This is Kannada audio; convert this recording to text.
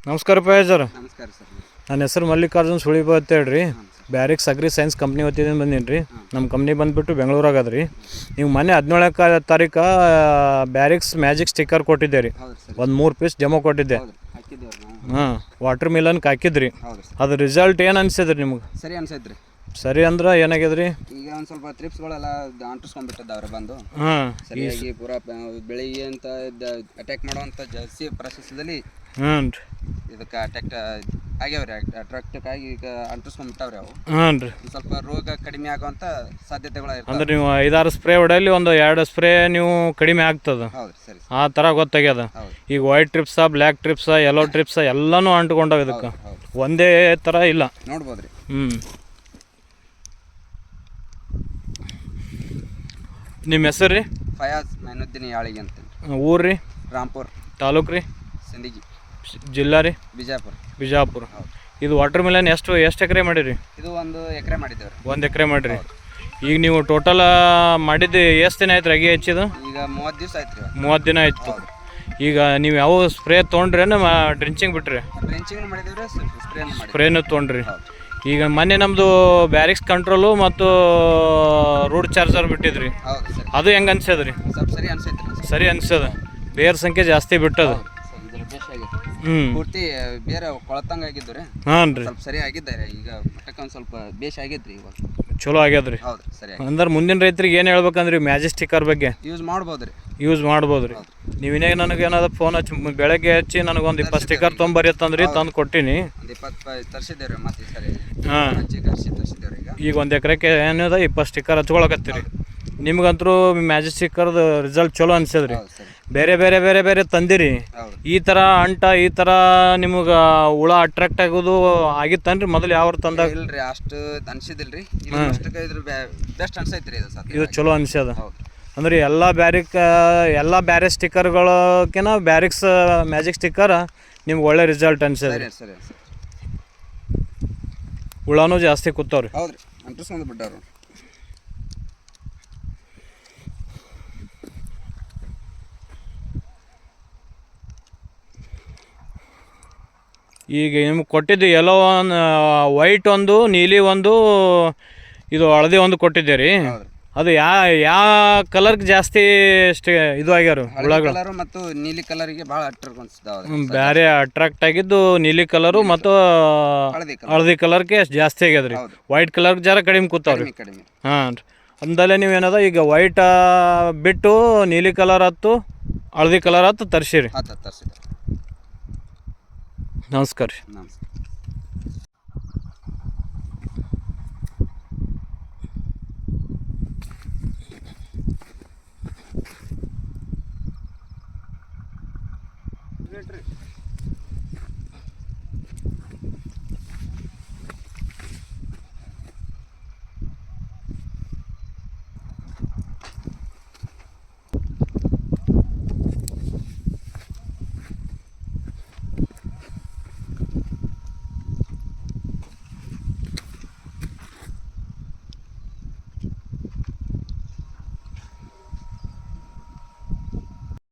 ನಮಸ್ಕಾರ ಸರ್. ನಮಸ್ಕಾರ ಸರ್. ನನ್ನ ಹೆಸರು ಮಲ್ಲಿಕಾರ್ಜುನ್ ಸುಳಿಬ ಅಂತ ಹೇಳ್ರಿ. ಬ್ಯಾರಿಕ್ಸ್ ಅಗ್ರಿ ಸೈನ್ಸ್ ಕಂಪ್ನಿ ವತಿಯಿಂದ ಬಂದೀನಿ ರೀ. ನಮ್ಮ ಕಂಪ್ನಿ ಬಂದುಬಿಟ್ಟು ಬೆಂಗಳೂರಾಗ ಅದ ರೀ. ನೀವು ಮೊನ್ನೆ 17ನೇ ತಾರೀಕು ಬ್ಯಾರಿಕ್ಸ್ ಮ್ಯಾಜಿಕ್ ಸ್ಟಿಕ್ಕರ್ ಕೊಟ್ಟಿದ್ದೆ ರೀ. ಒಂದು 3 ಪೀಸ್ ಡೆಮೋ ಕೊಟ್ಟಿದ್ದೆ. ಹಾಂ, ವಾಟರ್ ಮಿಲನ್ಗೆ ಹಾಕಿದ್ರಿ. ಅದು ರಿಸಲ್ಟ್ ಏನು ಅನಿಸಿದ್ರಿ ನಿಮ್ಗೆ? ಸರಿ ಅನ್ಸೈತ್ರಿ. ಸರಿ ಅಂದ್ರೆ ಏನಾಗ್ಯದ್ರಿ? ಈಗ ಒಂದು ಸ್ವಲ್ಪ ತ್ರಿಪ್ಸ್ಗಳೆಲ್ಲ ಅಂಟಿಸ್ಕೊಂಡ್ಬಿಟ್ಟದವ್ರೆ ಬಂದು. ಹಾಂ, ಸರಿಯಾಗಿ ಪೂರಾ ಬೆಳಿಗ್ಗೆ ಅಂತ ಅಟ್ಯಾಕ್ ಮಾಡುವಂಥ ಜಾಸ್ತಿ ಪ್ರೊಸೆಸ್ದಲ್ಲಿ ಇದಕ್ಕೆ ಅಟ್ಯಾಕ್ಟ್ ಆಗ್ಯಾವ್ರಿ. ಅಟ್ರಾಕ್ಟಾಗಿ ಈಗ ಅಂಟಿಸ್ಕೊಂಡ್ಬಿಟ್ಟವ್ರಿ ಅವು. ಹಾಂ ರೀ. ಸ್ವಲ್ಪ ರೋಗ ಕಡಿಮೆ ಆಗುವಂಥ ಸಾಧ್ಯತೆಗಳು ಇರ್ತವೆ. ಅಂದ್ರೆ ನೀವು 5-6 ಸ್ಪ್ರೇ ಹೊಡೆಯಲ್ಲಿ ಒಂದು 2 ಸ್ಪ್ರೇ ನೀವು ಕಡಿಮೆ ಆಗ್ತದೆ. ಹೌದು, ಸರಿ. ಆ ಥರ ಗೊತ್ತಾಗ್ಯದ. ಈಗ ವೈಟ್ ಟ್ರಿಪ್ಸ, ಬ್ಲ್ಯಾಕ್ ಟ್ರಿಪ್ಸ, ಯೆಲ್ಲೋ ಟ್ರಿಪ್ಸ ಎಲ್ಲನೂ ಅಂಟ್ಕೊಂಡಾವ ಇದಕ್ಕೆ. ಒಂದೇ ಥರ ಇಲ್ಲ. ನೋಡ್ಬೋದು ರೀ. ನಿಮ್ಮ ಹೆಸರು ರೀ? ಫಯಾಜ್ ಮೈನುದ್ದೀನ್ ಯಾಳಿಗೆ ಅಂತ. ಊರು ರೀ? ರಾಂಪುರ್. ತಾಲೂಕು ರೀ? ಸಿಂದಗಿ. ಜಿಲ್ಲಾ ರೀ? ಬಿಜಾಪುರ. ಇದು ವಾಟರ್ ಮಿಲನ್ ಎಷ್ಟು ಎಕರೆ ಮಾಡಿರಿ? ಇದು 1 ಎಕರೆ ಮಾಡಿದ್ದೇವೆ. 1 ಎಕರೆ ಮಾಡಿರಿ. ಈಗ ನೀವು ಟೋಟಲ್ ಮಾಡಿದ್ದು ಎಷ್ಟು ದಿನ ಆಯ್ತು ಅಗಿ ಹಚ್ಚಿದು? ಈಗ 30 ದಿವಸ ಆಯ್ತು ರೀ. 30 ದಿನ ಆಯ್ತು. ಈಗ ನೀವು ಯಾವ ಸ್ಪ್ರೇ ತೊಗೊಂಡ್ರೇನು ಡ್ರಿಂಚಿಂಗ್ ಬಿಟ್ರಿ? ಡ್ರಿಂಚಿಂಗ್ ಮಾಡಿದ್ದೀವಿ, ಸ್ಪ್ರೇನು ತೊಗೊಂಡ್ರಿ. ಈಗ ಮೊನ್ನೆ ನಮ್ಮದು ಬ್ಯಾರಿಕ್ಸ್ ಕಂಟ್ರೋಲು ಮತ್ತು ರೂಟ್ ಚಾರ್ಜರ್ ಬಿಟ್ಟಿದ್ರಿ. ಅದು ಹೆಂಗೆ ಅನ್ಸದ್ರಿ? ಸರಿ ಅನ್ಸದ. ಬೇರೆ ಸಂಖ್ಯೆ ಜಾಸ್ತಿ ಬಿಟ್ಟದ. ಪೂರ್ತಿ ಬೇರೆ ಕೊಳತಂಗ ಆಗಿದ್ದು ರೀ. ಹಾಂ ರೀ. ಸ್ವಲ್ಪ ಸರಿ ಆಗಿದ್ದಾರೆ. ಈಗ ಮಟ್ಟಕ್ಕೆ ಒಂದು ಸ್ವಲ್ಪ ಬೇಷ್ ಆಗಿದ್ರಿ. ಇವಾಗ ಚಲೋ ಆಗ್ಯದ್ರಿ. ಹೌದು, ಸರಿ. ಅಂದ್ರೆ ಮುಂದಿನ ರೈತರಿಗೆ ಏನು ಹೇಳ್ಬೇಕಂದ್ರಿ ಮ್ಯಾಜಿಕ್ ಸ್ಟಿಕ್ಕರ್ ಬಗ್ಗೆ? ಯೂಸ್ ಮಾಡ್ಬೋದು ರೀ. ನೀವು ಇನ್ನೇ ನನಗೆ ಏನಾದ್ರು ಫೋನ್ ಹಚ್ಚಿ ಬೆಳಗ್ಗೆ ಹಚ್ಚಿ ನನಗೊಂದು 20 ಸ್ಟಿಕ್ಕರ್ ತೊಂಬರಿ ಅಂತಂದ್ರಿ, ತಂದು ಕೊಟ್ಟಿನಿ. 20 ತರಿಸಿದ್ದೇವೆ ಮತ್ತೆ ಸರಿ. ಹಾಂ, ಈಗ 1 ಎಕರೆಗೆ ಏನಿದೆ 20 ಸ್ಟಿಕ್ಕರ್ ಹಚ್ಕೊಳಕತ್ತೀರಿ. ನಿಮ್ಗಂತರೂ ಮ್ಯಾಜಿಕ್ ಸ್ಟಿಕ್ಕರ್ದು ರಿಸಲ್ಟ್ ಚಲೋ ಅನ್ಸದ್ರಿ. ಬೇರೆ ಬೇರೆ ಬೇರೆ ಬೇರೆ ತಂದಿರಿ. ಈ ಥರ ಈ ಥರ ನಿಮಗೆ ಹುಳ ಅಟ್ರಾಕ್ಟ್ ಆಗೋದು ಆಗಿತ್ತನ್ರಿ ಮೊದಲು ಯಾವ ತಂದಾಗ? ಇಲ್ರಿ, ಅಷ್ಟು ಅನ್ಸಿದಿಲ್ರಿ. ಇದ್ರ ಬೆಸ್ಟ್ ಅನ್ಸೈತ್ರಿ. ಇದು ಚಲೋ ಅನ್ಸ್ಯದ. ಅಂದ್ರೆ ಎಲ್ಲ ಬ್ಯಾರೆ ಸ್ಟಿಕ್ಕರ್ಗಳಕ್ಕಿಂತ ಬ್ಯಾರಿಕ್ಸ್ ಮ್ಯಾಜಿಕ್ ಸ್ಟಿಕ್ಕರ್ ನಿಮ್ಗೆ ಒಳ್ಳೆ ರಿಸಲ್ಟ್ ಅನ್ಸದ್ರಿ. ಹುಳನೂ ಜಾಸ್ತಿ ಕೂತಾವ್ರಿ. ಹೌದ್ರಿ, ಅಂಟಿಸ್ಕೊಂಡು ಬಿಟ್ಟಾರ. ಈಗ ನಿಮ್ಗೆ ಕೊಟ್ಟಿದ್ದು ಎಲ್ಲೋ ವೈಟ್ ಒಂದು, ನೀಲಿ ಒಂದು, ಇದು ಹಳದಿ ಒಂದು ಕೊಟ್ಟಿದ್ದೆ ರೀ. ಅದು ಯಾವ ಕಲರ್ಗೆ ಜಾಸ್ತಿ ಇದು ಆಗ್ಯಾರ ಹುಳಗಳು? ಮತ್ತು ನೀಲಿ ಕಲರ್ಗೆ ಭಾಳ ಬೇರೆ ಅಟ್ರಾಕ್ಟ್ ಆಗಿದ್ದು ನೀಲಿ ಕಲರು ಮತ್ತು ಹಳದಿ ಕಲರ್ಗೆ ಜಾಸ್ತಿ ಆಗ್ಯದ್ರಿ. ವೈಟ್ ಕಲರ್ಗೆ ಜರ ಕಡಿಮೆ ಕೂತಾವ್ರಿ. ಹಾಂ ರೀ. ಅಂದಲ್ಲೇ ನೀವೇನದ ಈಗ ವೈಟ್ ಬಿಟ್ಟು ನೀಲಿ ಕಲರ್ ಹತ್ತು, ಹಳದಿ ಕಲರ್ ಹತ್ತು ತರಿಸಿರಿ. ನಮಸ್ಕಾರ ರೀ. ನಮಸ್ಕಾರ.